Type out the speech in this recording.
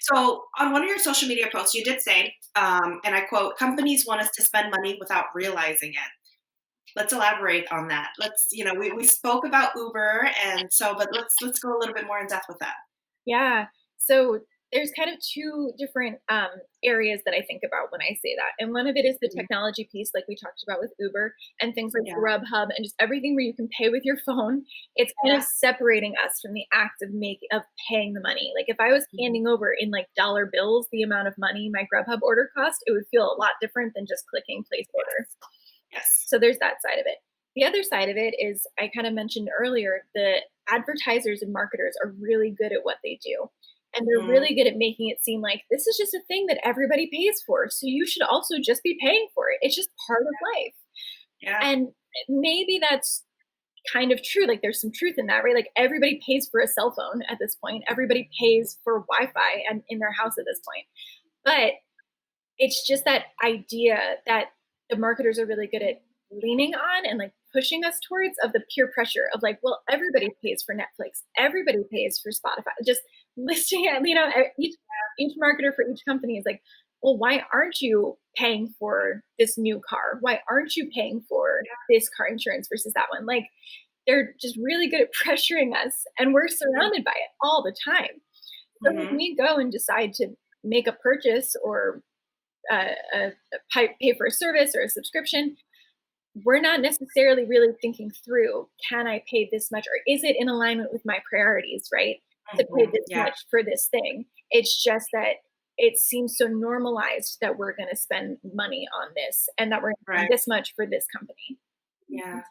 So on one of your social media posts, you did say, and I quote, "Companies want us to spend money without realizing it." Let's elaborate on that. We spoke about Uber, and so, but let's go a little bit more in depth with that. Yeah. So there's kind of two different areas that I think about when I say that. And one of it is the Mhm. technology piece, like we talked about with Uber and things like Yeah. Grubhub and just everything where you can pay with your phone. It's kind of Yeah. separating us from the act of paying the money. Like if I was Mhm. handing over in like dollar bills the amount of money my Grubhub order cost, it would feel a lot different than just clicking place order. Yes. Yes. So there's that side of it. The other side of it is I kind of mentioned earlier, the advertisers and marketers are really good at what they do. And they're Mhm. really good at making it seem like this is just a thing that everybody pays for. So you should also just be paying for it. It's just part of life. Yeah. And maybe that's kind of true. Like there's some truth in that, right? Like everybody pays for a cell phone at this point. Everybody pays for Wi-Fi and in their house at this point. But it's just that idea that the marketers are really good at leaning on and like pushing us towards of the peer pressure of like, well, everybody pays for Netflix, everybody pays for Spotify. Just listing it, each marketer for each company is like, well, why aren't you paying for this new car? Why aren't you paying for this car insurance versus that one? Like they're just really good at pressuring us and we're surrounded by it all the time. So when Mhm. we go and decide to make a purchase or pay for a service or a subscription, we're not necessarily really thinking through, can I pay this much or is it in alignment with my priorities, right? To pay Mhm. this Yeah. much for this thing. It's just that it seems so normalized that we're going to spend money on this and that we're going to spend Right. this much for this company. Yeah.